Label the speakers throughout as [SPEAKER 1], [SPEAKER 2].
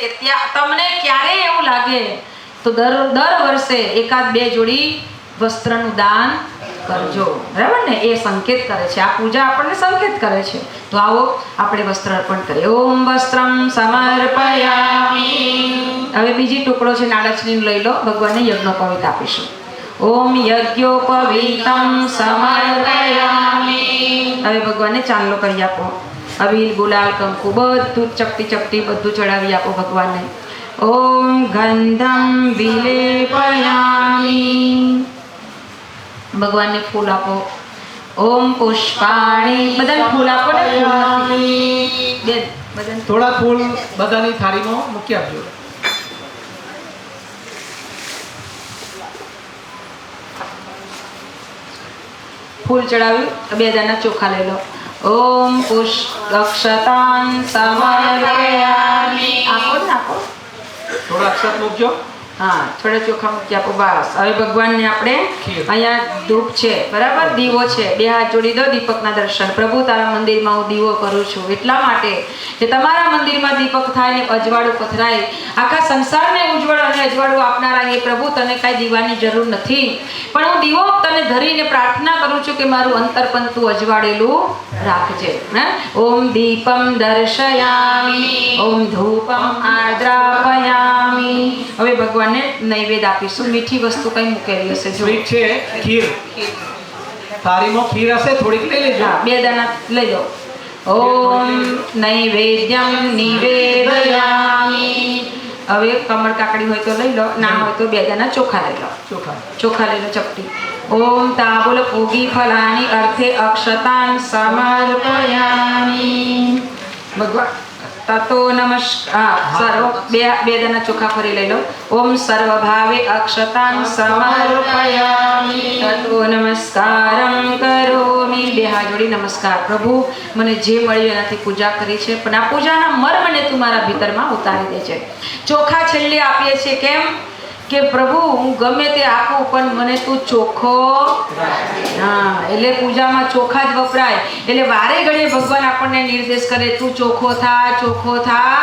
[SPEAKER 1] કે ત્યાં તમને ક્યારે એવું લાગે તો દર વર્ષે એકાદ બે જોડી વસ્ત્રનું દાન કરજો, બરાબર ને? એ સંકેત કરે છે, આ પૂજા આપણને સંકેત કરે છે. તો આવો આપણે વસ્ત્ર અર્પણ કરીએ. ઓમ વસ્ત્રમ સમર્પયામિ. હવે બીજી ટુકડો છે નાળચની લઈ લો, ભગવાનને યજ્ઞોપવીત આપીશું. ઓમ યજ્ઞોપવીતમ સમર્પયામિ. હવે ભગવાનને ચાંદલો કરી આપો. અબીલ ગુલાલ કંકુ બધું ચપટી બધું ચડાવી આપો ભગવાનને. ઓમ ગંધમ વિલેપયામિ. ભગવાનને ફૂલ આપો. ઓમ પુષ્પાણી. બધાને ફૂલ આપો ને. બેન બધાને
[SPEAKER 2] થોડા ફૂલ બધાની થાળીમાં મૂકી આપજો.
[SPEAKER 1] ફૂલ ચડાવ્યું. બે દાના ચોખા લઈ લો. ઓમ પુષ્પક્ષતાન સમર્પયામિ. આપો ને આપો.
[SPEAKER 2] થોડા અક્ષત મૂકજો.
[SPEAKER 1] હા, થોડા ચોખા મૂકી આપો. બસ. હવે ભગવાનને આપણે અહીંયા ધૂપ છે, બરાબર, દીવો છે, બે હાથ જોડી દો દીપકના દર્શન. પ્રભુ તારા મંદિરમાં હું દીવો કરું છું એટલા માટે કે તમારા મંદિરમાં દીપક થાય ને અજવાળું પથરાય. આખા સંસારને ઉજ્જવળ અને અજવાળું આપનારા હે પ્રભુ, તને કાંઈ દીવાની જરૂર નથી, પણ હું દીવો તને ધરીને પ્રાર્થના કરું છું કે મારું અંતર પણ તું અજવાળેલું રાખજે. ઓમ દીપમ દર્શયામિ. ઓમ ધૂપમ આદ્રાપયામિ. હવે ભગવાનને નૈવેદ્ય આપીશું. મીઠી વસ્તુ કઈ મૂકેલી હશે?
[SPEAKER 2] સ્વીટ છે, ખીર. થાળીમાં ખીર હશે, થોડીક લઈ લેજો.
[SPEAKER 1] હા, બે દાણા લઈ લો. ઓમ નૈવેદ્યમ નિવેદયામિ. હવે કમળ કાકડી હોય તો લઈ લો, ના હોય તો બે દાણા ચોખા લઈ લો. ચોખા લઈ લો ચપટી. ઓમ તાબુલ પૂગી ફલાની અર્થે અક્ષતાન સમર્પયામિ. ભગવાન તતો નમસ્કાર. સર્વ બે દાના ચોખા ફરી લઈ લો. ઓમ સર્વ ભાવે અક્ષતાન સમર્પયામિ. તતો નમસ્કારમ કરોમિ. બે હાથ જોડી નમસ્કાર. પ્રભુ, મને જે મળ્યું એનાથી પૂજા કરી છે, પણ આ પૂજાના મર્મને તું મારા ભીતરમાં ઉતારી દેજે. ચોખા છેલ્લે આપીએ છીએ. કેમ કે પ્રભુ, હું ગમે તે આપું પણ મને તું ચોખ્ખો. હા, એટલે પૂજામાં ચોખા જ વપરાય. એટલે વારે ઘડીએ ભગવાન આપણને નિર્દેશ કરે, તું ચોખ્ખો થા, ચોખ્ખો થા,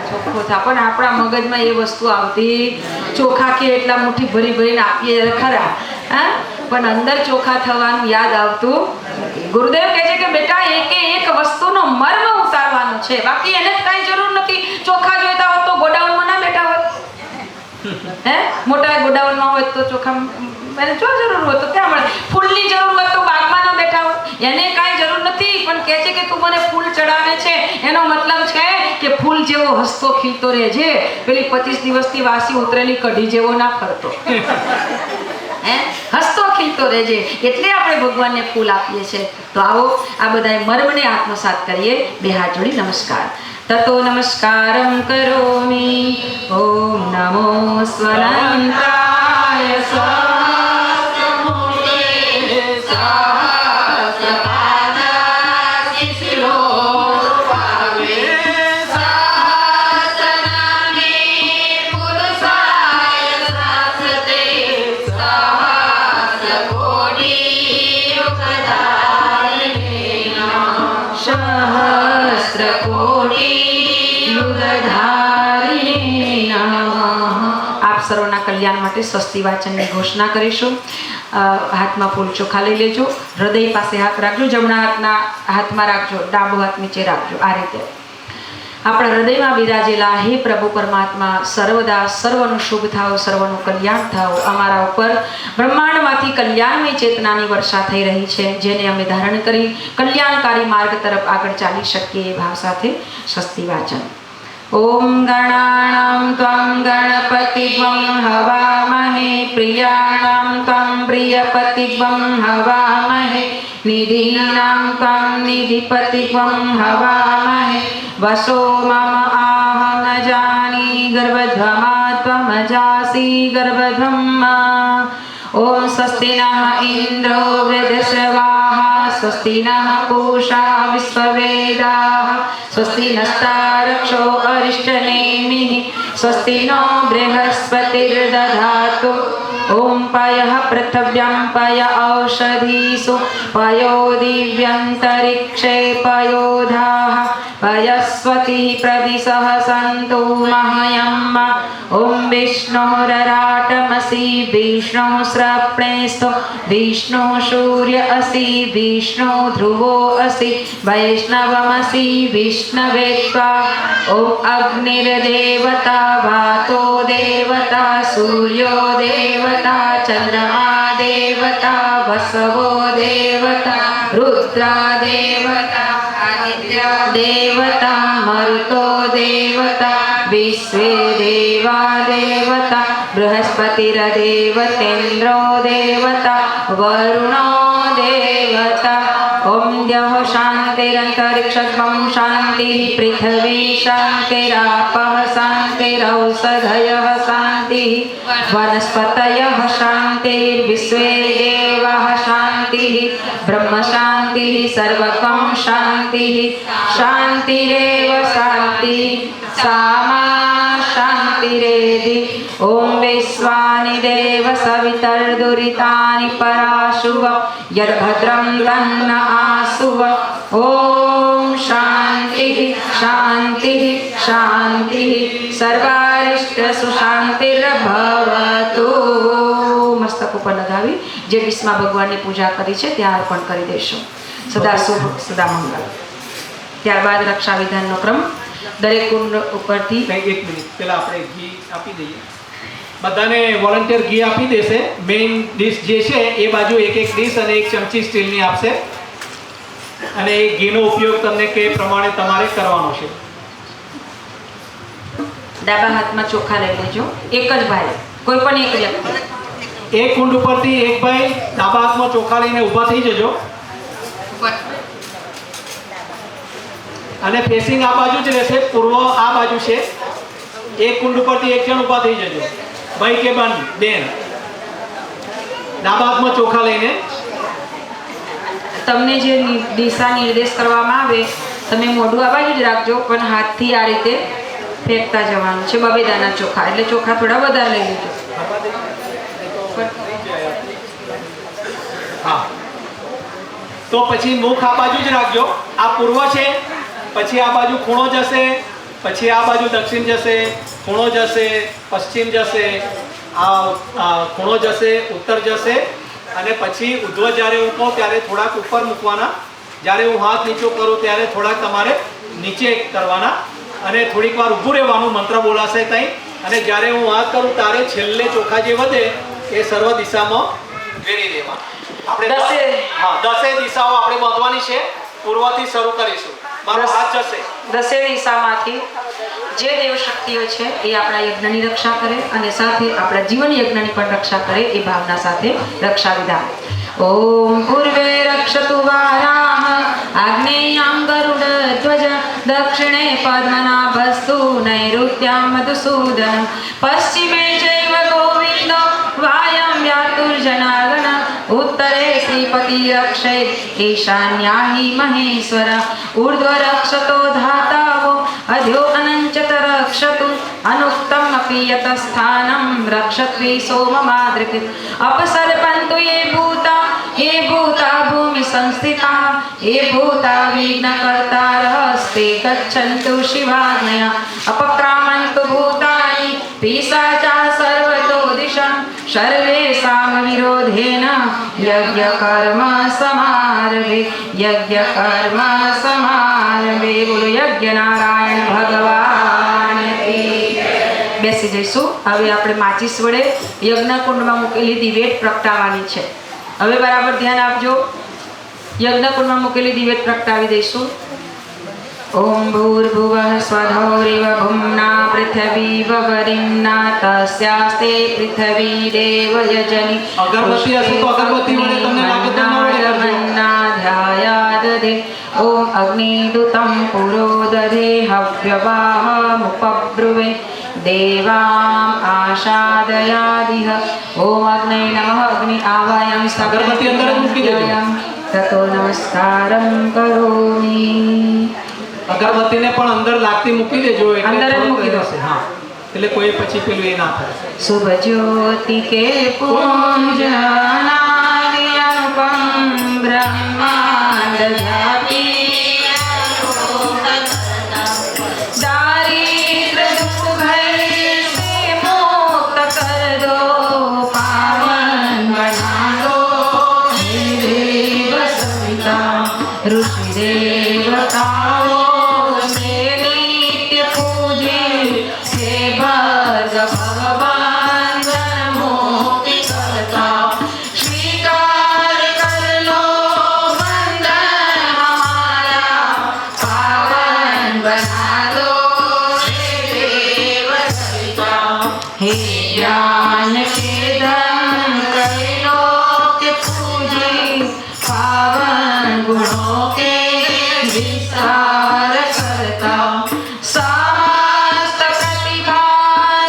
[SPEAKER 1] ચોખ્ખો થા. પણ આપણા મગજમાં એ વસ્તુ આવતી. ચોખા કે એટલા મુઠ્ઠી ભરીને આપીએ ખરા, હા, પણ અંદર ચોખા થવાનું યાદ આવતું નથી. ગુરુદેવ કહે છે કે બેટા, એકે એક વસ્તુનો મર્મ ઉતારવાનો છે, બાકી એને જ કાંઈ જરૂર નથી. ચોખા જોઈતા હોત તો ગોડાઉનમાં ના બેઠા હોત. હે, મોટા ગોડાઉનમાં હોય તો ચોખા એને જો જરૂર હોય તો ક્યાં મળે? ફૂલની જરૂર હોય તો બાગમાં ના બેઠા હોય. એને કાંઈ જરૂર નથી, પણ કહે છે કે તું મને ફૂલ ચડાવે છે, એનો મતલબ છે કે ફૂલ જેવો હસતો ખીલતો રહેજે, પેલી 25 દિવસથી વાસી ઉતરેલી કઢી જેવો ના ફરતો. હે, હસતો ખીલતો રહેજે. એટલે આપણે ભગવાનને ફૂલ આપીએ છીએ. તો આવો આ બધા મર્મને આત્મસાત કરીએ. બે હાથ જોડી નમસ્કાર. તતો નમસ્કારમ કરોમિ. ઓમ નમો સ્વનંતાય સ્વસ્તમૂર્તે સહસ્રપાદા શિશિરોર્ભાવે સહસ્રનામે પુરુષાય શાસ્ત્રે સહસ્રકોટિ યુગધારિણે સહસ્રકોટિ યુગધારિણે નમઃ. આપ સર્વના કલ્યાણ માટે સ્વસ્તિ વાચનની ઘોષણા કરીશું. હાથમાં ફૂલ ચોખા લઈ લેજો. હૃદય પાસે હાથ રાખજો. જમણા હાથમાં રાખજો, ડાબો હાથ નીચે રાખજો. આ રીતે આપણા હૃદયમાં બિરાજેલા હે પ્રભુ પરમાત્મા, સર્વદા સર્વનું શુભ થાવ, સર્વનું કલ્યાણ થાવ. અમારા ઉપર બ્રહ્માંડમાંથી કલ્યાણમય ચેતનાની વર્ષા થઈ રહી છે, જેને અમે ધારણ કરી કલ્યાણકારી માર્ગ તરફ આગળ ચાલી શકીએ એ ભાવ સાથે સ્વસ્તિ વાચન. ઓમ ગણાણામ ત્વં ગણપતિગ્વં હવામહે પ્રિયાણામ ત્વં પ્રિયપતિગ્વં હવામહે નિધિનામ ત્વં નિધિપતિગ્વં હવામહે વસો મમ આહમ જાની ગર્ભધ્વમા ત્વમજાસી ગર્ભધ્વમ્મા. ઓમ સ્વસ્તિ નઃ ઇન્દ્રો વૃધશ્રવાઃ સ્વસ્તિ નઃ પૂષા વિશ્વવેદાઃ સ્વસ્તિ નસ્તારક્ષો અરિષ્ટનેમિઃ સ્વસ્તિ નો બૃહસ્પતિર્દધાતુ. ઓમ પયઃ પૃથવ્યં પય ઔષધીષુ પયો દિવ્યંતરિક્ષે પયોધાઃ पयस्वती प्रदिशः सन्तु मह्यम् ॐ विष्णोरराटमसि विष्णुः स्रप्णेस्तु विष्णुः सूर्य असि विष्णु ध्रुवो असि वैष्णवमसि विष्णवे त्वा ॐ अग्निर्देवता वातो देवता सूर्यो देवता चन्द्रमा देवता वसवो देवता रुद्रा देवता आदित्य देवता मरुतो देवता विश्वे देवा देवता बृहस्पतिर्देवतेन्द्रो देवता वरुणो देवता ॐ द्यौः शान्तिरन्तरिक्षं शान्तिः पृथिवी शान्तिरापः शान्तिरौषधयः शान्तिः वनस्पतयः शान्तिर्विश्वे देवाः शान्तिः ब्रह्म शान्तिः सर्वकं शान्तिः शान्तिरेव शान्तिः सामा शान्तिरेधि ॐ विश्वानि देव सवितर्दुरितानि पराशुव यद्भद्रं तन्न आसुव ॐ शान्तिः शान्तिः शान्तिः सर्वारिष्टसुशान्तिर्भवतु મસ્તક ઉપર લગાવી જે વિષ્મા ભગવાનની પૂજા કરી છે ત્યાં અર્પણ કરી દઈશું. સદા શુભ સદા મંગલ. ત્યારબાદ રક્ષાવિધાનનો ક્રમ દરેક કુંડ ઉપરથી
[SPEAKER 2] એક મિનિટ પહેલા આપણે ઘી આપી દઈએ. બધાને વોલન્ટિયર ઘી આપી દેશે. મેઇન ડીશ જે છે એ બાજુ એક ડીશ અને એક ચમચી સ્ટીલની આપશે અને એ ઘીનો ઉપયોગ તમને કે પ્રમાણે તમારે કરવાનો છે.
[SPEAKER 1] ડાબા હાથમાં ચોખા લઈ લેજો. એક જ ભાઈ, કોઈ પણ એક વ્યક્તિ.
[SPEAKER 2] એક કુંડ ઉપરથી એક ભાઈ ડાબા હાથમાં ચોખા લઈને ઊભા થઈ જજો અને ફેસિંગ આ બાજુ જ રહેશે. પૂર્વ આ બાજુ છે. એક કુંડ ઉપરથી એક જણ ઊભા થઈ જજો, ભાઈ કે બેન, ડાબા હાથમાં ચોખા લઈને.
[SPEAKER 1] તમને જે દિશા નિર્દેશ કરવામાં આવે તમે મોઢું આ બાજુ જ રાખજો, પણ હાથથી આ રીતે ફેંકતા જવાનું છે. બબેદાના ચોખા એટલે ચોખા થોડા વધારે લઈ લેજો.
[SPEAKER 2] હા, તો પછી મુખ આ બાજુ જ રાખજો. આ પૂર્વ છે, પછી આ બાજુ ખૂણો જશે, પછી આ બાજુ દક્ષિણ જશે, ખૂણો જશે, પશ્ચિમ જશે, આ ખૂણો જશે, ઉત્તર જશે અને પછી ઉધ્વ જ્યારે હું કહું ત્યારે થોડાક ઉપર મૂકવાના. જ્યારે હું હાથ નીચો કરું ત્યારે થોડાક તમારે નીચે કરવાના અને થોડીક વાર ઊભું રહેવાનું. મંત્ર બોલાશે ત્યાં અને જ્યારે હું હાથ કરું ત્યારે છેલ્લે ચોખા જે વધે એ સર્વ દિશામાં વેરી દેવા. આપણે 10 દિશાઓ આપણે બાંધવાની છે. પૂર્વથી શરૂ કરીશું. મારો હાથ જશે.
[SPEAKER 1] 10 દિશામાંથી જે દેવશક્તિઓ છે એ આપણા યજ્ઞની રક્ષા કરે અને સાથે આપણા જીવન યજ્ઞની પણ રક્ષા કરે એ ભાવના સાથે રક્ષા વિધાન. ઓમ પૂર્વે રક્ષતુ વારાહ આગ્નેયં ગરુડધ્વજ દક્ષિણે પદ્મનાભસ્તુ નૈઋત્યં મધુસૂદન પશ્ચિમે ચૈવ ગોવિંદો વાયમ વ્યાતુર્જનાર્દન उत्तरे श्रीपति रक्षेत् ईशान्याहि महेश्वर ऊर्ध्व रक्षतो धातावो अध्यो अनञ्चत रक्षतु अनुक्तमपि यतस्थानं रक्षत्वि सोममादृक् अपसर्पन्तु ये भूता भूमि संस्थिताः ये भूता विघ्नकर्तारस्ते गच्छन्तु शिवाज्ञया अपक्रामन्तु भूतानि पिशाचाः सर्वतो दिशा सर्वेषां विरोधेन यज्ञकर्म समारभे यज्ञकर्म समारभे. બોલો યજ્ઞ નારાયણ ભગવાન કી. બેસી જઈશું. હવે આપણે માચીસ વડે યજ્ઞકુંડમાં મૂકેલી દિવેટ પ્રગટાવવાની છે. હવે બરાબર ધ્યાન આપજો. યજ્ઞકુંડમાં મૂકેલી દિવેટ પ્રગટાવી દઈશું. ઓમ ભૂર્ભુવઃ સ્વધૌરિવ ભુમ્ના પૃથ્વી વવરિમ્ના તસ્યાસ્તે પૃથ્વી દેવયજનિ
[SPEAKER 2] અગરબત્તી હશે તો અગરબત્તી વડે તમને
[SPEAKER 1] ધ્યાયાદદે. ઓમ અગ્નિદૂતં પુરોદધે હવ્યવાહમુપબ્રુવે દેવામ આશાદયાદિહ. ઓમ અગ્નય નમઃ અગ્નિ આવાયમ
[SPEAKER 2] અગરબત્તી અંદર જ મૂકી દેજો.
[SPEAKER 1] તતો નમસ્કારં કરોમિ.
[SPEAKER 2] અગરબત્તીને પણ અંદર લાગતી મૂકી દેજો એટલે
[SPEAKER 1] અંદર જ મૂકી દો.
[SPEAKER 2] હા, એટલે કોઈ પછી પેલું એ ના થાય.
[SPEAKER 1] શુભ જ્યોતિ કે પુંજનાદિ અનુપમ બ્રહ્માંડ વ્યાપી हे ज्ञान के धन त्रैलोक्य पूजी पावन गुणों के विस्तार करता समस्त प्रतिभा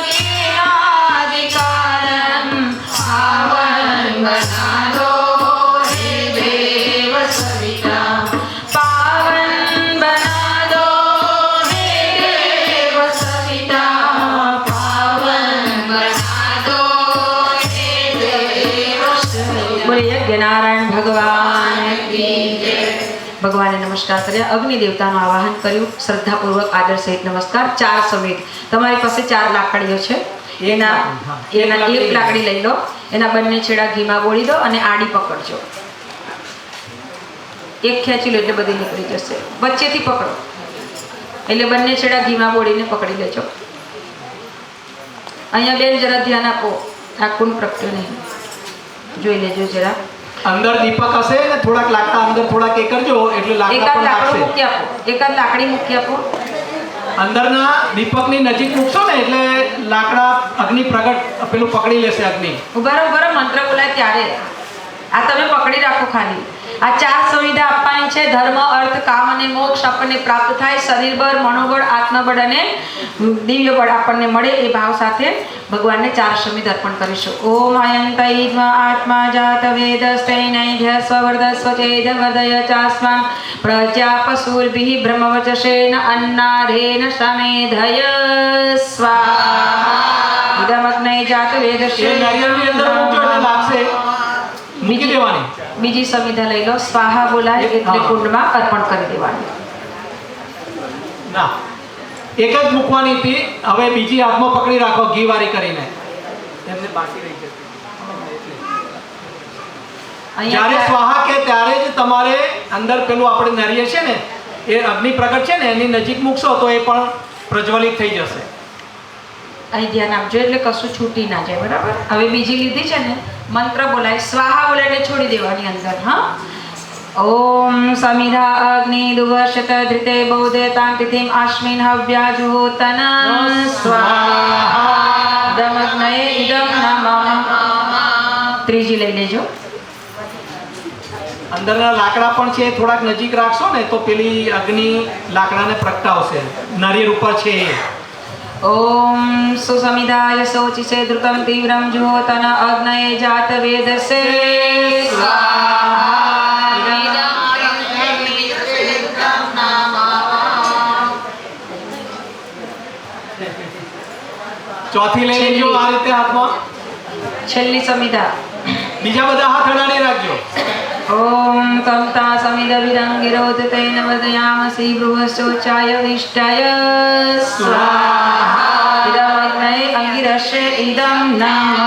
[SPEAKER 1] के आदि कारण पावन बना दो हे देव सविता पावन बना दो हे देव सविता पावन बना दो हे देव सविता। बोले यज्ञ नारायण भगवान की जय। ભગવાને નમસ્કાર કર્યા, અગ્નિ દેવતાનું આવાહન કર્યું, શ્રદ્ધાપૂર્વક આદર સહિત નમસ્કાર. 4 સમિત તમારી પાસે 4 લાકડીઓ છે, એના એક લાકડી લઈ લો, એના બંને છેડા ઘીમાં બોળી દો અને આડી પકડજો. એક ખેંચી લો એટલે બધી નીકળી જશે. વચ્ચેથી પકડો એટલે બંને છેડા ઘીમાં બોળીને પકડી લેજો. અહીંયા બેન જરા ધ્યાન આપો, આ કુંડ પ્રગટ્યો નહીં, જોઈ લેજો જરા.
[SPEAKER 2] અંદર દીપક હશે ને થોડાક લાકડા અંદર થોડાક એ કરજો એટલે લાકડા
[SPEAKER 1] એકાદ
[SPEAKER 2] પણ
[SPEAKER 1] લાકડું
[SPEAKER 2] લાગશે.
[SPEAKER 1] મૂકી આપો, એકાદ લાકડી મૂકી આપો.
[SPEAKER 2] અંદરના દીપકની નજીક મૂકશો ને એટલે લાકડા અગ્નિ પ્રગટ પેલું પકડી લેશે અગ્નિ.
[SPEAKER 1] ઉભા રહો, મંત્ર બોલાય ત્યારે આ તમે પકડી રાખો. ખાલી આ 4 સંવિધા આપવાની છે. ધર્મ, અર્થ, કામ અને મોક્ષ આપણને પ્રાપ્ત થાય. શરીર બળ, મનોબળ, આત્મબળ અને દિવ્ય બળ આપણને મળે એ ભાવ સાથે ભગવાનને 4 સંવિધ અર્પણ કરીશું. ઓમ અયંતૈ આત્મા જાત વેદસ્તૈનૈભ્ય સ્વવર્ધસ્વ ચેદ વર્ધય ચાસ્માન પ્રજાપસુર્ભિઃ બ્રહ્મવચસેન અન્નારેન સમેધય સ્વાહા. ઇદમગ્નૈ જાત
[SPEAKER 2] એ
[SPEAKER 1] વેદસ્ય
[SPEAKER 2] નારિયેળની અંદર મૂકજો એટલે લાગશે. મૂકી દેવાની.
[SPEAKER 1] બીજી સંવિધા લઈ લો. સ્વાહા બોલાય એટલે કુંડમાં અર્પણ કરી દેવાની.
[SPEAKER 2] ના, એક જ મૂકવાની હતી, હવે બીજી હાથમાં પકડી રાખો ઘી વાળી કરીને. એમને બાકી રહી જશે. જ્યારે સ્વાહા કે ત્યારે જ તમારે અંદર પેલું આપણે નારિયેળ છે ને એ અગ્નિ પ્રગટ છે ને એની નજીક મૂકશો તો એ પણ પ્રજ્વલિત થઈ જશે.
[SPEAKER 1] અહીં ધ્યાન આપજો એટલે કશું છૂટી ના જાય. બરાબર. હવે બીજી લીધી છે ને, મંત્ર બોલાય, સ્વાહા બોલાય એટલે છોડી દેવાની અંદર. હા, ઓમ સમિધા અગ્નિ દુવર્ષત ધૃતે બૌદ્ધતાં તિથિમ અશ્મિન હવ્યાજુહોતન સ્વાહા દમગ્નયે ઇદં નમઃ. ત્રીજી લઈ લેજો.
[SPEAKER 2] અંદરના લાકડા પણ છે થોડાક નજીક રાખશો ને તો પેલી અગ્નિ લાકડાને પ્રગટાવશે. નારિયેળ ઉપર છે એ.
[SPEAKER 1] ઓમ સુસમિધાય શોચિસે ધૃતમ તીવ્રમ જુહોતન અગ્નયે જાત વેદસે સ્વાહા.
[SPEAKER 2] ચોથી લઈ લેજો આ રીતે હાથમાં.
[SPEAKER 1] છેલ્લી સમિધા.
[SPEAKER 2] બીજા બધા હાથ અડાડી રાખજો.
[SPEAKER 1] ઓમ તમતા સમિદવિરંગિરોદતેન વદયામસી બૃહસ્યોચાય વિષ્ટાય સ્વાહા. ઇદમગ્નયે અંગિરસે ઇદં નમઃ.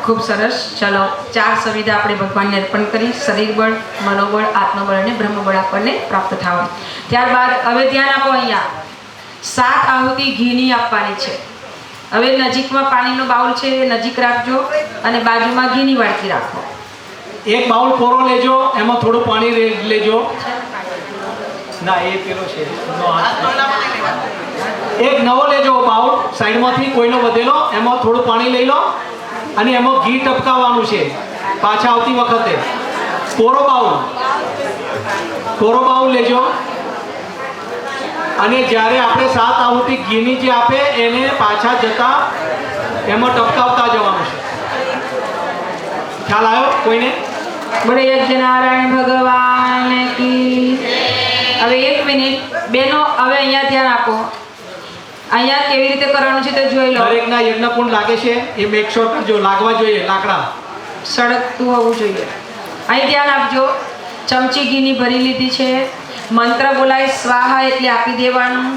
[SPEAKER 1] ખૂબ સરસ. ચલો, 4 સંવિધા આપણે ભગવાનને અર્પણ કરી. શરીર બળ, મનોબળ, આત્મબળ અને બ્રહ્મબળ આપણને પ્રાપ્ત થવાનું. ત્યારબાદ હવે ધ્યાન આપો, અહીંયા 7 આહુતિ ઘીની આપવાની છે. હવે નજીકમાં પાણીનો બાઉલ છે, નજીક રાખજો અને બાજુમાં ઘીની વાડકી રાખો.
[SPEAKER 2] એક બાઉલ કોરો લેજો, એમાં થોડું પાણી લેજો. ના, એ પેલો છે એક નવો લેજો બાઉલ સાઈડમાંથી, કોઈનો વધેલો, એમાં થોડું પાણી લઈ લો અને એમાં ઘી ટપકાવવાનું છે પાછા આવતી વખતે. કોરો બાઉલ લેજો અને જ્યારે આપણે 7 આહુતિ ઘીની જે આપે એને પાછા જતા એમાં ટપકાવતા જવાનું છે. ખ્યાલ આવ્યો કોઈને?
[SPEAKER 1] બોલે યજ્ઞ નારાયણ ભગવાન કી. હવે 1 મિનિટ બેનો, હવે અહીંયા ધ્યાન આપો. અહીંયા કેવી રીતે કરવાનું છે તે જોઈ લો.
[SPEAKER 2] દરેકના યજ્ઞકુંડ લાગે છે એ મેક શ્યોર કરજો, લાગવા જોઈએ લાકડા.
[SPEAKER 1] સળગતું હોવું જોઈએ. અહીં ધ્યાન આપજો. ચમચી ઘીની ભરી લીધી છે. મંત્ર બોલાય સ્વાહા એટલે આપી દેવાનું.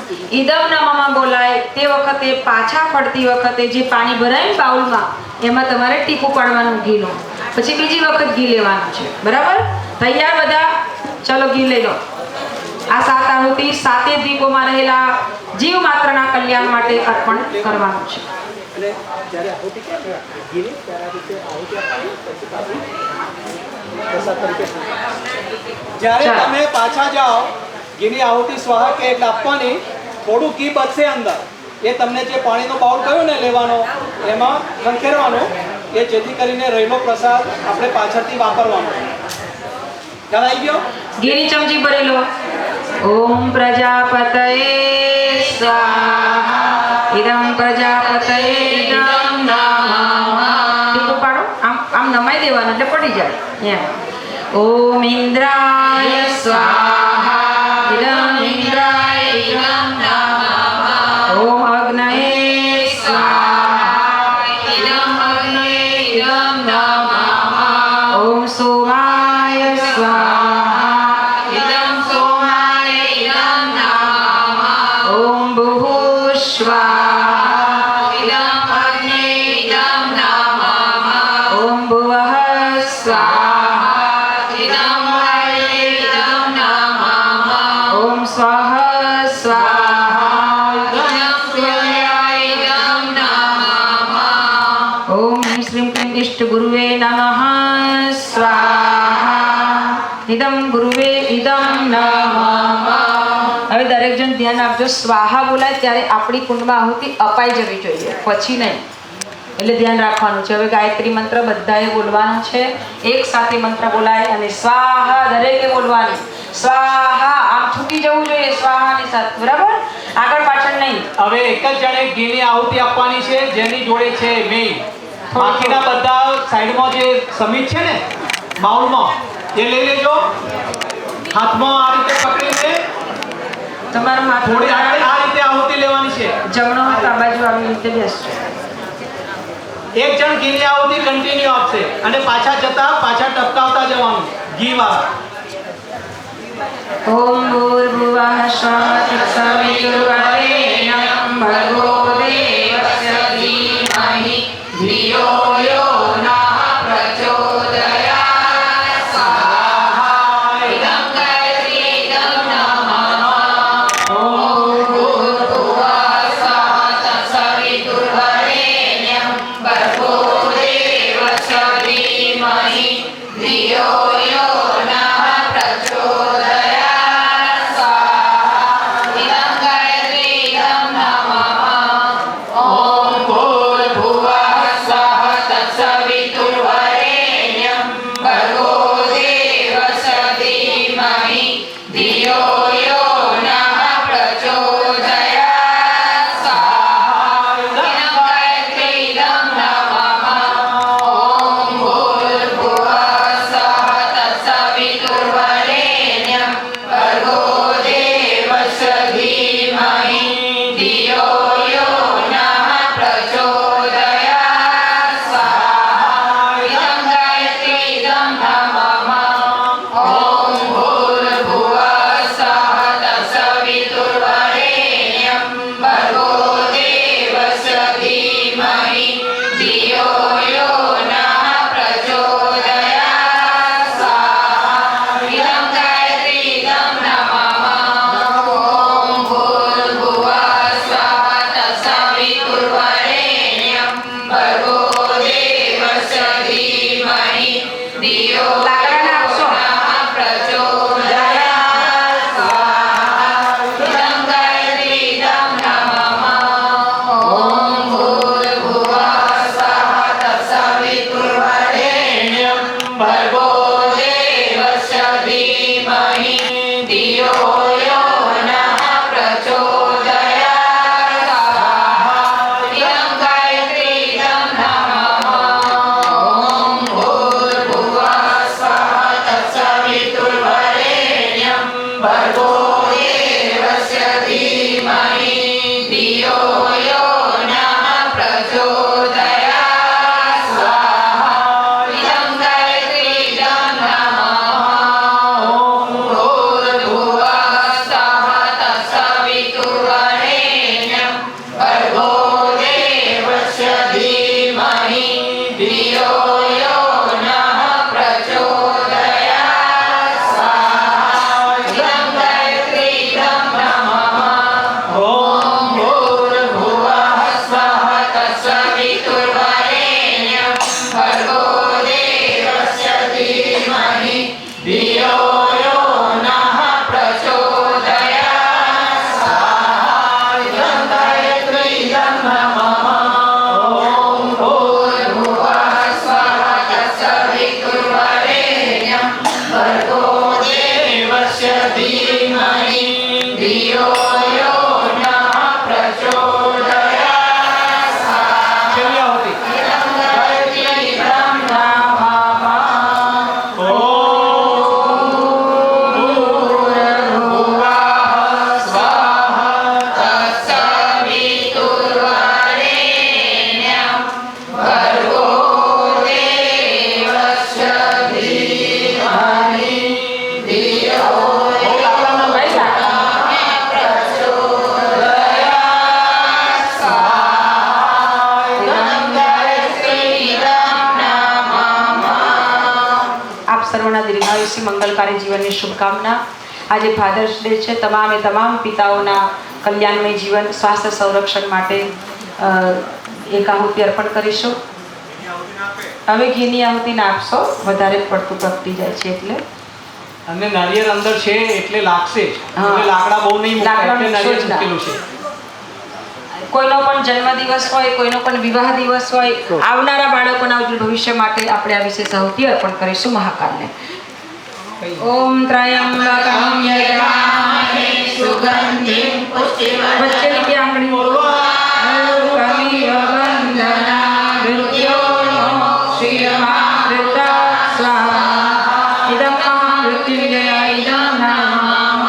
[SPEAKER 1] ઇદમ નમઃ બોલાય તે વખતે પાછા ફરતી વખતે જે પાણી ભરાય બાઉલમાં એમાં તમારે ટીપું પાડવાનું ઘીનું. પછી બીજી વખત ઘી લેવાનું છે. બરાબર? તૈયાર બધા? ચલો, ઘી લઈ લો. આ 7 આહુતિ 7 દ્વીપોમાં રહેલા જીવ માત્રના કલ્યાણ માટે અર્પણ કરવાનું છે.
[SPEAKER 2] જ્યારે તમે પાછા જાઓ ઘીની આહુતિ સ્વાહા કે એટલે આપવાની, થોડું ઘી બચશે અંદર એ તમને જે પાણીનો બાઉલ કહ્યું ને લેવાનો, એમાં ખંખેરવાનો, એ જેથી કરીને રહેલો પ્રસાદ આપણે પાછળથી વાપરવાનો. ખ્યાલ આવી ગયો?
[SPEAKER 1] ઘીની ચમચી ભરેલો. ઓમ પ્રજાપતયે સ્વાહા ઇદમ પ્રજાપતયે ઇદમ નમઃ. ટીપું પાડો, આમ આમ નમાઈ દેવાનું એટલે પડી જાય એમ. ઓમ ઇન્દ્રાય સ્વાહા ઇદમ ઇન્દ્રાય ઇદમ નમઃ. ઓમ અગ્નયે સ્વાહા ઇદમ અગ્નયે ઇદમ નમઃ. ઓમ સોમાય સ્વાહા ઇદમ સોમાય ઇદમ નમઃ. ઓમ ભૂઃ સ્વાહા ઇદમ અગ્નયે ઇદમ નમઃ. ઓમ ભુવઃ સ્વાહા ઇદમ અગ્નયે ઇદમ નમઃ. ઓમ સ્વઃ સ્વાહા ઇદમ સૂર્યાય ઇદમ નમઃ. ઓમ હ્રીં શ્રીં ક્લીં ઇષ્ટ ગુરુવે નમઃ સ્વાહા ઇદમ ગુરુવે ઇદમ નમઃ. હવે દરેક જણ ધ્યાન આપજો, સ્વાહા બોલાય ત્યારે આપણી કુંડમાં આહુતિ અપાઈ જવી જોઈએ, પછી નહીં. એટલે ધ્યાન રાખવાનું છે. હવે ગાયત્રી મંત્ર બધાએ બોલવાનો છે. એક સાથે મંત્ર બોલાય અને સ્વાહા દરેકે બોલવાની. સ્વાહા આમ છૂટી જવું જોઈએ સ્વાહાની સાથે, બરાબર? આગળ પાછળ નહીં.
[SPEAKER 2] હવે એક જ જણે ઘીની આહુતિ આપવાની છે, જેની જોડે છે મેં. બાકીના બધા સાઈડમાં જે સમિત છે ને બાઉલમાં, એ લઈ લેજો. હાથમાં આ રીતે પકડીને
[SPEAKER 1] તમારો હાથ
[SPEAKER 2] થોડી આ રીતે આહુતિ લેવાની છે.
[SPEAKER 1] જમણો હાથ આ બાજુ આવી રીતે બેસજો.
[SPEAKER 2] એક જણ ઘીની આહુતિ કન્ટિન્યુ આપશે અને પાછા જતા પાછા ટપકાવતા જવાનું ઘી વાળા.
[SPEAKER 1] ઓમ ભૂર્ભુવઃ સ્વઃ તત્સવિતુર્વરેણ્યં ભર્ગો દેવસ્ય ધીમહિ ધિયો યો નઃ પ્રચોદયાत्. સ્વાહા ઇદં ગાયત્રી ઇદં નમઃ. ઓમ ભૂર્ભુવઃ સ્વઃ તત્સવિતુર્વરેણ્યં ભર્ગો દેવસ્ય ધીમહિ ધિયો યો નઃ પ્રચોદયાत्. સ્વાહા ઇદં ગાયત્રી ઇદં નમઃ. ઓમ ભૂર્ભુવઃ સ્વઃ તત્સવિતુર્વરેણ્યં ભર્ગો દેવસ્ય ધીમહિ ધિયો યો નઃ પ્રચોદયાत्. સ્વાહા ઇદં ગાયત્રી ઇદં નમઃ. ઓમ ભૂર્ભુવઃ સ્વઃ તત્સવિતુર્વરેણ્યં ભર્ગો દેવસ્ય ધીમહિ ધિયો યો નઃ પ્રચોદયાत्. સ્વાહા ઇદં ગાયત્રી ઇદં નમઃ. ઓમ ભૂર્ભુવઃ સ્વઃ તત્સવિતુર્વરેણ્યં ભર્ગો દેવસ્ય ધીમહિ ધિયો યો નઃ પ્રચોદયાत्. સ્વાહા ઇદં ગાયત્રી ઇદં નમઃ. ઓમ ભૂર્ભુવઃ સ્વઃ તત્સવિતુર્વરેણ્યં ભર્ગો દેવસ્ય ધીમહિ ધિયો યો નઃ પ્રચોદયાत्. સ્વાહા ઇદં ગાયત્રી ઇદં નમઃ. ઓમ ભૂર્ભુવઃ સ્વઃ તત્સવિતુર્વરેણ્યં ભર્ગો દેવસ્ય ધીમહિ ધિયો યો નઃ પ્રચોદયાत्. સ્વાહા ઇદં ગાયત્રી ઇદં નમઃ. ઓમ ભૂર્ભુવઃ સ્વઃ તત્સવિતુર્વરેણ્યં ભર્ગો દેવસ્ય ધીમહિ ધિયો યો નઃ પ્રચોદયાत्. સ્વાહા ઇદં ગાયત્રી ઇદં નમઃ. ઓમ ભૂર્ભુવઃ સ્વઃ તત્સવિતુર્વરેણ્યં ભર્ગો દેવસ્ય ધીમહિ ધિયો યો નઃ પ્રચોદયાत्. સ્વાહા ઇદં ગાયત્રી ઇદં નમઃ.
[SPEAKER 2] ઓમ
[SPEAKER 1] ભૂર્ભુવઃ સ્વઃ તત્સવિતુર્વરેણ્યં ભર્ગો દેવસ્ય ધીમહિ ધિયો યો નઃ પ્રચોદયાत्. સ્વાહા ઇદં ગાયત્રી મંગળકારી જીવનની શુભકામના. આજે ફાધર્સ ડે છે. તમામ પિતાઓના કલ્યાણમય જીવન, સ્વાસ્થ્ય સંરક્ષણ માટે એક આહુતિ અર્પણ કરીશું. હવે ઘીની આહુતિ નાખશો, વધારે પડતું પ્રગટી જાય છે એટલે.
[SPEAKER 2] અને નાળિયેર અંદર છે એટલે લાગશે જ. એટલે લાકડા બહુ નહીં મૂકતા એટલે નાળિયેર મૂકેલું છે.
[SPEAKER 1] કોઈનો પણ જન્મદિવસ હોય, કોઈનો પણ વિવાહ દિવસ હોય, આવનારા બાળકોના ઉજ્જવળ ભવિષ્ય માટે આપણે આ વિશેષ આહુતિ અર્પણ કરીશું મહાકાલને. ઓમ ત્રયંબકમ યજામહે સુગંધિં પુષ્ટિવર્ધનમ વચ્ચેની બે આંગળી ઉર્વારુકમિવ બંધના મૃત્યોર્મોક્ષીયમામૃતા સ્વાહા ઇદં મહામૃત્યુંજય ઇદં નમઃ.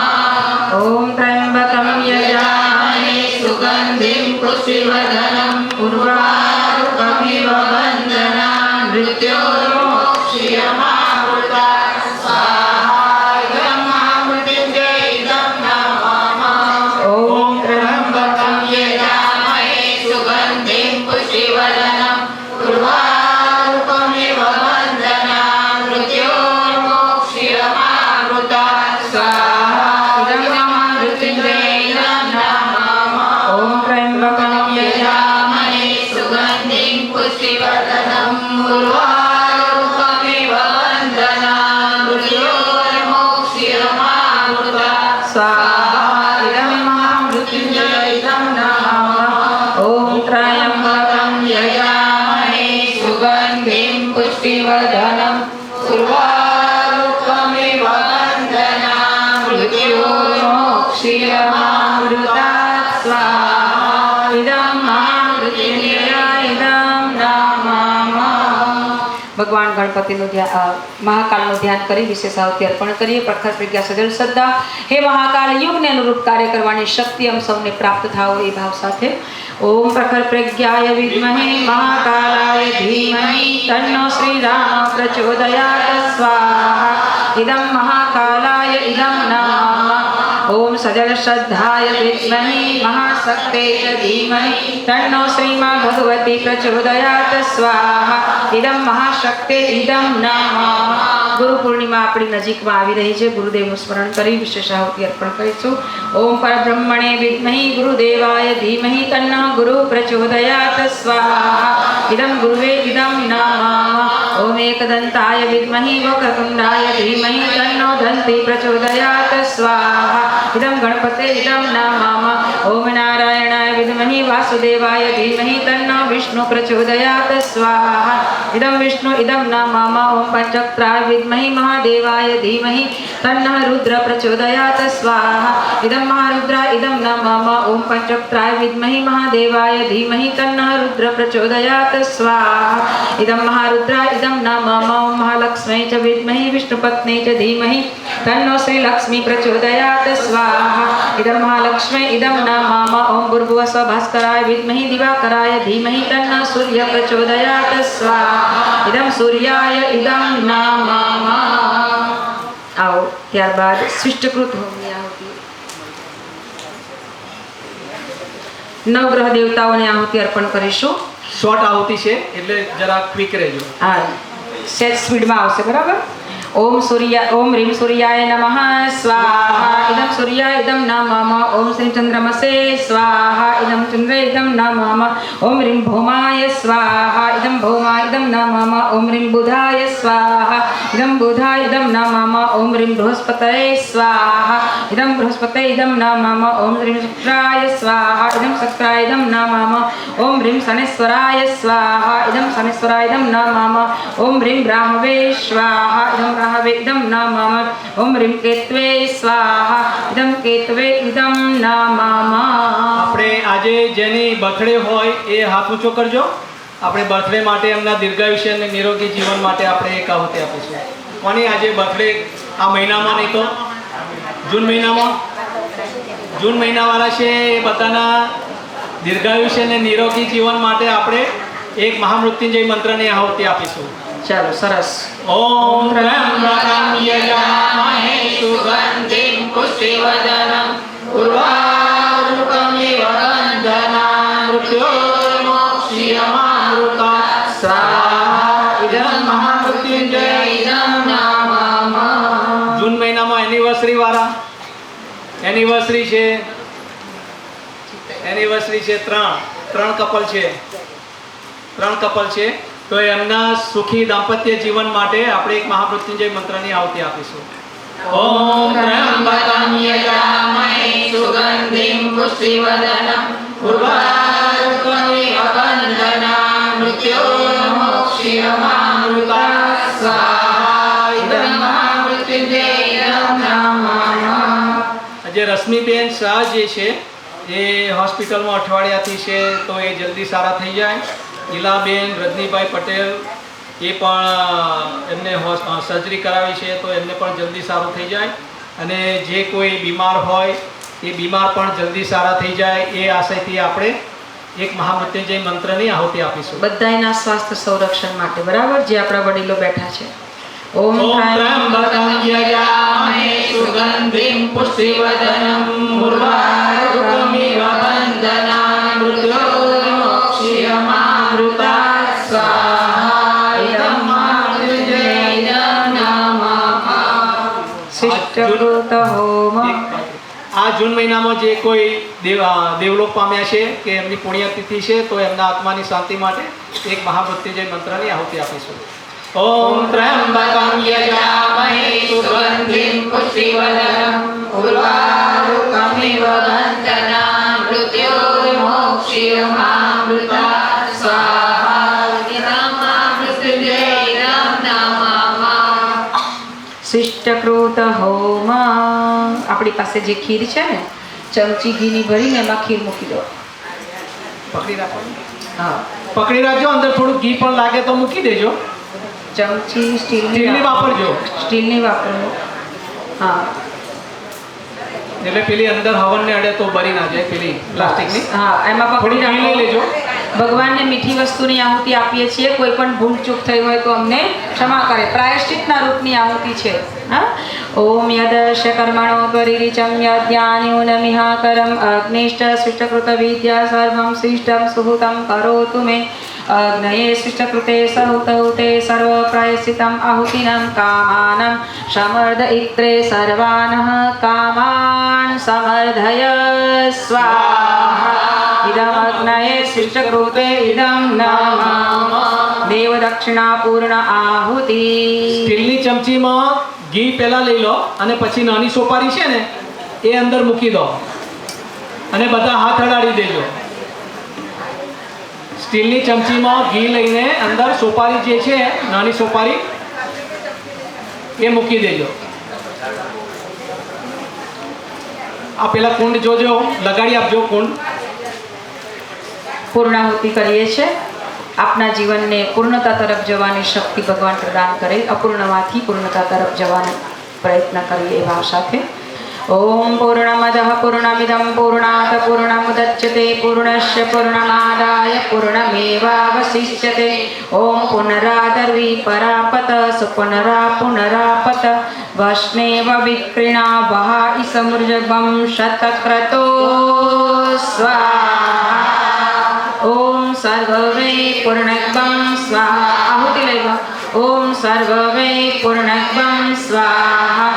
[SPEAKER 1] ઓમ ત્રયંબકમ યજામહે સુગંધિં પુષ્ટિવર્ધનમ ઉર્વારુકમિવ બંધના મૃત્યોર્મોક્ષીયમામૃતા પુષ્ટિવર્ધનમ ઉર્વારુકમિવ બંધના મૃત્યોર્મોક્ષીયમામૃતા સ્વાહા ઇદં મહામૃત્યુંજય ઇદં નમઃ. ભગવાન ગણપતિનું મહાકાલનું ધ્યાન કરી વિશેષ આહુતિ અર્પણ કરીએ. પ્રખર પ્રજ્ઞા સજલ શ્રદ્ધા. હે મહાકાલ, યુગને અનુરૂપ કાર્ય કરવાની શક્તિ અમ સૌને પ્રાપ્ત થાઓ એ ભાવ સાથે ઓમ પ્રખર પ્રજ્ઞાય વિદ્મહે મહાકાલાય ધીમહિ તન્નો શ્રી રામ પ્રચોદયાત સ્વાહા ઇદં મહાકાલાય ઇદં નમઃ. ઓમ સજલ શ્રદ્ધાય વિદ્મહે મહાશક્તે ચ ધીમહિ તન્નો શ્રીમા ભગવતી પ્રચોદયાત સ્વાહા ઇદં મહાશક્તે ઇદં નમઃ. ગુરુ પૂર્ણિમા આપણી નજીકમાં આવી રહી છે. ગુરુદેવનું સ્મરણ કરી વિશેષ આહુતિ અર્પણ કરીશું. ઓમ પરબ્રહ્મણે વિદ્મહે ગુરુદેવાય ધીમહિ તન્નઃ ગુરુ પ્રચોદયાત સ્વાહા ઇદં ગુરુવે ઇદં નમઃ. ઓમ એકદંતાય વિદ્મહે વક્રતુંડાય ધીમહિ તન્નો દંતી પ્રચોદયાત સ્વાહા ઇદં ગણપતે ઇદં નમઃ. ઓમ નારાયણાય વિદ્મહે વાસુદેવાય ધીમહિ તન્નો વિષ્ણુ પ્રચોદયાત સ્વાહા ઇદં વિષ્ણુ ઇદં નમઃ. ઓમ પંચક્રાય વિદ્મહે મહાદેવાય ધીમહિ તન્નઃ રુદ્ર પ્રચોદયાત સ્વાહા ઇદં મહારુદ્રાય ઇદં નમઃ. ઓમ પંચક્રાય વિદ્મહે મહાદેવાય ધીમહિ તન્નઃ રુદ્ર પ્રચોદયાત સ્વાહા ઇદં મહારુદ્રાય ઇદં નમઃ. ઓમ મહાલક્ષ્મ્यै ચ વિદ્મહે વિષ્ણુપત્ન્यै ચ ધીમહિ તન્નો શ્રી લક્ષ્મી પ્રચોદયાત સ્વાહા ઇદં મહાલક્ષ્મ્यै ઇદં નમઃ. ઓમ ભૂર્ભુવસ્સઃ ભાસ્કરાય વિદ્મહે દિવાકરાય ધીમહિ તન્નઃ સૂર્ય પ્રચોદયાત સ્વાહા ઇદં સૂર્યાય ઇદં નમઃ. આવો ત્યારબાદ શિષ્ટકૃત હોમની આહુતિ. નવગ્રહ દેવતાઓને આહુતિ અર્પણ કરીશું.
[SPEAKER 2] શોર્ટ આહુતિ છે એટલે જરા ક્વિક રહેજો.
[SPEAKER 1] હા, સેજ સ્પીડમાં આવશે, બરાબર. ઓમ રીમ સૂર્યાય નમઃ સ્વાહા ઇદં સૂર્યાય ઇદં નમઃ. ઓમ શ્રી ચંદ્રમસે સ્વાહા ઇદં ચંદ્રે ઇદં નમઃ. ઓમ રીમ ભૌમાય સ્વાહા ઇદં ભૌમાય ઇદં નમઃ. ઓમ રીમ બુધાય સ્વાહા ઇદં બુધાય ઇદં નમઃ. ઓમ રીમ બૃહસ્પતये સ્વાહા ઇદં બૃહસ્પતये ઇદં નમઃ. ઓમ રીમ શુક્રાય સ્વાહા ઇદં શુક્રાય ઇદં નમઃ. ઓમ રીમ શનેશ્વરાય સ્વાહા ઇદં શનેશ્વરાય ઇદં નમઃ. ઓમ રીમ રાહવે સ્વાહા ઇદં રાહવે ઇદં નમઃ. ઓમ રીમ કેતવે સ્વાહા ઇદં કેતવે ઇદં નમઃ.
[SPEAKER 2] આપણે આજે જેની બર્થડે હોય એ હાથ ઊંચો કરજો. આપણે બર્થડે માટે એમના દીર્ઘાયુષ્ય અને નિરોગી જીવન માટે આપણે એક આહુતિ આપીશું. કોની આજે બર્થડે આ મહિનામાં, નહીં તો જૂન મહિનામાં, જૂન મહિનાવાળા છે એ બધાના દીર્ઘાયુષ્ય અને નિરોગી જીવન માટે આપણે એક મહામૃત્યુંજય મંત્રની આહુતિ આપીશું.
[SPEAKER 1] ચાલો, સરસ.
[SPEAKER 2] ઓમ ત્રયંબકમ યજામહે સુગંધિં પુષ્ટિવર્ધનમ ઉર્વારુકમિવ બંધના મૃત્યોર્મોક્ષીયમામૃતા સ્વાહા ઇદં મહામૃત્યુંજય ઇદં નમઃ. વાળા એનિવર્સરી છે, ત્રણ કપલ છે, તો એમના સુખી દાંપત્ય જીવન માટે આપણે એક મહામૃત્યુંજય મંત્રની આહુતિ આપીશું.
[SPEAKER 1] ઓમ ત્ર્યંબકં યજામહે સુગંધિં પુષ્ટિવર્ધનં ઉર્વારુકમિવ બંધનાં મૃત્યોર્મોક્ષ્યમામૃતા સ્વાહા ઇદં મહામૃત્યુંજય નમઃ.
[SPEAKER 2] જે રશ્મિબેન શાહ જે છે એ હોસ્પિટલમાં અઠવાડિયાથી છે, તો એ જલ્દી સારા થઈ જાય. ઈલાબેન રજનીભાઈ પટેલ એ પણ એમને સર્જરી કરાવી છે, તો એમને પણ જલ્દી સારું થઈ જાય. અને જે કોઈ બીમાર હોય એ બીમાર પણ જલ્દી સારા થઈ જાય, એ આશયથી આપણે એક મહામૃત્યુંજય મંત્રની આહુતિ આપીશું.
[SPEAKER 1] બધાયના સ્વાસ્થ્ય સંરક્ષણ માટે, બરાબર, જે આપણા વડીલો બેઠા છે. ઓમ
[SPEAKER 2] ત્ર્યંબકં યજામહે સુગંધિં પુષ્ટિવર્ધનં ઉર્વારુકમિવ બંધનાં મૃત્યોર્મોક્ષ્યમામૃતા સ્વાહા ઇદં મહામૃત્યુંજય નમઃ. શિષ્ટકૃત હોમ. આ જૂન મહિનામાં જે કોઈ દેવલોક પામ્યા છે કે એમની પુણ્યતિથિ છે, તો એમના આત્માની શાંતિ માટે એક મહામૃત્યુંજય મંત્રની આહુતિ આપીશું. ઓમ ત્ર્યંબકં યજામહે સુગંધિં પુષ્ટિવર્ધનં
[SPEAKER 1] ઉર્વારુકમિવ બંધનાં મૃત્યોર્મોક્ષ્યમામૃતા સ્વાહા ઇદં મહામૃત્યુંજય નમઃ. શિષ્ટકૃત હોમ. આપણી પાસે જે ખીર છે ને, ચમચી ઘીની ભરીને એમાં ખીર મૂકી દો.
[SPEAKER 2] પકડી રાખવાનું.
[SPEAKER 1] હા,
[SPEAKER 2] પકડી રાખજો, અંદર થોડું ઘી પણ લાગે તો મૂકી દેજો.
[SPEAKER 1] ચમચી
[SPEAKER 2] સ્ટીલની વાપરજો.
[SPEAKER 1] સ્ટીલની વાપરજો. હા,
[SPEAKER 2] એટલે પેલી અંદર હવનને અડે તો બળી ના જાય, પેલી પ્લાસ્ટિકની.
[SPEAKER 1] હા, એમાં
[SPEAKER 2] થોડું
[SPEAKER 1] પકડી
[SPEAKER 2] ઘી લઈ લેજો.
[SPEAKER 1] ભગવાનને મીઠી વસ્તુની આહુતિ આપીએ છીએ. કોઈ પણ ભૂલ ચૂક થઈ હોય તો અમને ક્ષમા કરે. પ્રાયશ્ચિતના રૂપની આહુતિ છે. હા, ઓમ યદશ્ય કર્મણો પરિરિચમ યદ્યાન્યુનમિહાકરમ અગ્નિષ્ઠ શિષ્ટકૃત વિદ્યા સર્વં શિષ્ટમ સુહૃતમ કરોતુ મે. અગ્નયે શિષ્ટકૃતે સહૃતૌ સર્વ પ્રાયશ્ચિતમ આહુતિනම් કામાનં સમર્દયિત્રે સર્વાનઃ કામાન સમર્ધય સ્વાહા ઇદમ અગ્નયે શિષ્ટકૃતે ઇદમ નમઃ. દેવ દક્ષિણા પૂર્ણ આહુતિ.
[SPEAKER 2] સ્ટીલની ચમચીમાં ઘી પહેલા લઈ લો અને પછી નાની સોપારી છે ને એ અંદર મૂકી દો અને બધા હાથ અડાડી દેજો. સ્ટીલની ચમચીમાં ઘી લઈને અંદર સોપારી જે છે, નાની સોપારી, એ મૂકી દેજો. આ પેલા કુંડ જોજો, લગાડી આપજો કુંડ.
[SPEAKER 1] પૂર્ણાહુતિ કરીએ છીએ. આપના જીવનને પૂર્ણતા તરફ જવાની શક્તિ ભગવાન પ્રદાન કરે. અપૂર્ણમાંથી પૂર્ણતા તરફ જવાનો પ્રયત્ન કરીએ એ ભાવ સાથે. ઓમ પૂર્ણમદઃ પૂર્ણમિદં પૂર્ણાત પૂર્ણમુદચ્યતે પૂર્ણસ્ય પૂર્ણમાદાય પૂર્ણમેવાવશિષ્યતે. ઓમ પુનરાદર્વી પરાપત સુપુનરા પુનરાપત વૈષ્ણવ વિક્રીણા વહા ઇસમૃજભં શતક્રતો સ્વાહા. ઓમ સર્વવે પૂર્ણગ્ભં સ્વાહા. આહુતિ લઈ લો. ઓમ સર્વવે પૂર્ણગ્ભં સ્વાહા.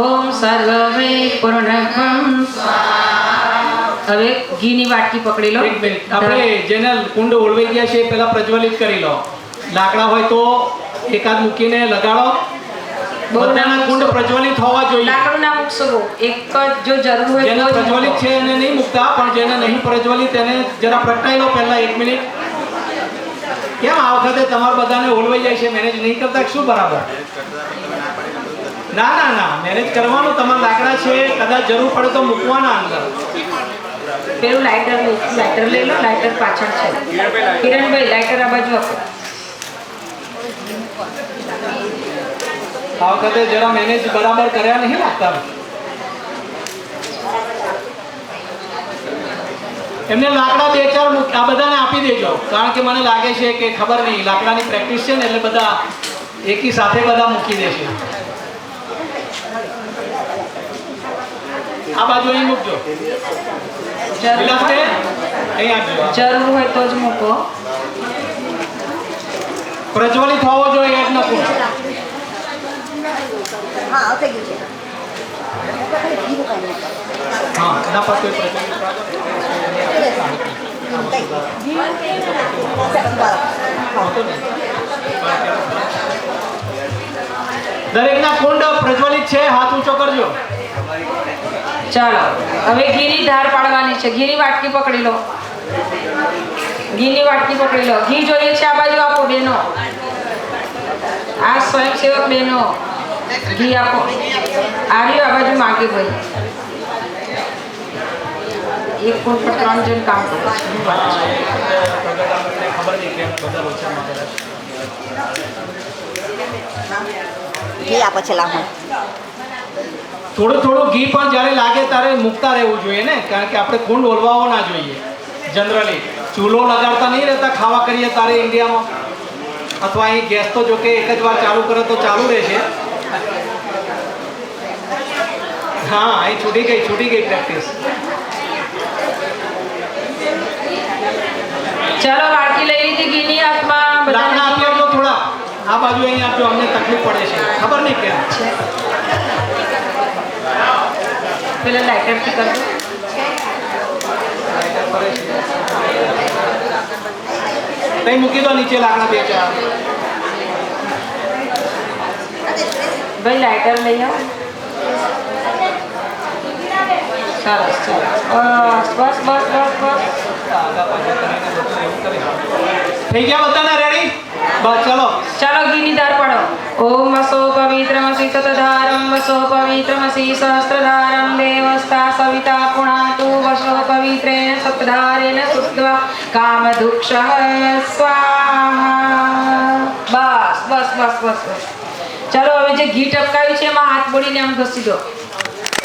[SPEAKER 1] ઓમ સર્વવે પૂર્ણગ્ભં સ્વાહા. હવે ઘીની વાટકી પકડી લો.
[SPEAKER 2] એક મિનિટ, આપણે જેને કુંડ ઓળવાઈ ગયા છે એ પહેલા પ્રજ્વલિત કરી લો. લાકડા હોય તો એકાદ મૂકીને લગાડો. બધાના કુંડ પ્રજ્વલિત હોવા જોઈએ.
[SPEAKER 1] લાકડું ના મૂકશો, એક જ જો જરૂર હોય
[SPEAKER 2] જેને
[SPEAKER 1] તો જ
[SPEAKER 2] પ્રજ્વલિત
[SPEAKER 1] મૂકો.
[SPEAKER 2] છે એને નહીં મૂકતા, પણ જેને નહીં પ્રજ્વલિત એને જરા પ્રગટાઈ લો પહેલા 1 મિનિટ. કેમ આ વખતે તમારા બધાને ઓળવાઈ જાય છે? મેનેજ નહીં કરતા કે શું? બરાબર. ના ના ના, મેનેજ કરવાનું. તમારા લાકડા છે, કદાચ જરૂર પડે તો મૂકવાના અંદર.
[SPEAKER 1] પેલું લાઇટર લઈ લો. લાઇટર પાછળ છે. કિરણભાઈ, લાઇટર આ બાજુ આપો.
[SPEAKER 2] આ વખતે જરા મેનેજ બરાબર કર્યા નહીં લાગતા. એમને લાકડા 2-4 આ બધાને આપી દેજો, કારણ કે મને લાગે છે કે ખબર નહીં, લાકડાની પ્રેક્ટિસ છે ને એટલે બધા એકી સાથે બધા મૂકી દેશે. આ બાજુ અહીં મૂકજો. વિલાસબેન, અહીં આપજો.
[SPEAKER 1] જરૂર હોય તો જ મૂકો.
[SPEAKER 2] પ્રજ્વલિત હોવો જોઈએ યજ્ઞ કુંડ.
[SPEAKER 3] હા, થઈ ગયું છે.
[SPEAKER 2] હા એના પર કોઈ પ્રજ્વલિત દરેકના કુંડ પ્રજ્વલિત છે, હાથ ઊંચો કરજો.
[SPEAKER 1] ચાલો હવે ઘીની ધાર પાડવાની છે. ઘીની વાટકી પકડી લો. ઘીની વાટકી પકડી લો. ઘી જોઈએ છે આ બાજુ આપો બેનો. આ સ્વયંસેવક બેનો ઘી આપો. આવ્યું આ બાજુ માગે ભાઈ. એક કુંડ પર 3 જણ કામ કરે છે.
[SPEAKER 2] ખબર નહીં કેમ બધા ઓછામાં કરે છે.
[SPEAKER 3] ઘી આપો છે લાહો.
[SPEAKER 2] થોડું થોડું ઘી પણ જ્યારે લાગે ત્યારે મૂકતા રહેવું જોઈએ ને, કારણ કે આપણે કુંડ ઓલવાવો ના જોઈએ. જનરલી ચૂલો લગાડતા નહીં રહેતા ખાવા કરીએ ત્યારે ઇન્ડિયામાં, અથવા અહીં ગેસ તો જો કે એક જ વાર ચાલુ કરે તો ચાલુ રહેશે. હા અહીં છૂટી ગઈ પ્રેક્ટિસ.
[SPEAKER 1] ચાલો વાટકી લઈ લીધી ઘીની હાથમાં.
[SPEAKER 2] લાકડા આપી
[SPEAKER 1] બધા
[SPEAKER 2] આપજો થોડા. આ બાજુ અહીં આપજો, અમને તકલીફ પડે છે, ખબર નહીં કેમ.
[SPEAKER 1] પેલા લાઇટરથી કરજો.
[SPEAKER 2] તઈ મૂકી દો નીચે લાકડા 2-4.
[SPEAKER 1] ભાઈ લાઇટર લઈ આવો. સરસ સરસ. બસ બસ બસ બસ બસ.
[SPEAKER 2] થઈ ગયા બધાના રેડી? બસ ચલો.
[SPEAKER 1] ચાલો ઘીની ધાર પાડો. ઓમ વસો પવિત્રમસી તતધારમ વસો પવિત્રમસી સહસ્રધારમ દેવસ્તા સવિતા પુણાતુ વસો પવિત્રેણ સતધારેણ શુદ્ધવા કામધુક્ષ સ્વાહા. બસ બસ બસ બસ બસ. ચાલો હવે જે ઘી ટપકાયું છે એમાં હાથ બોડીને આમ ઘસી દો.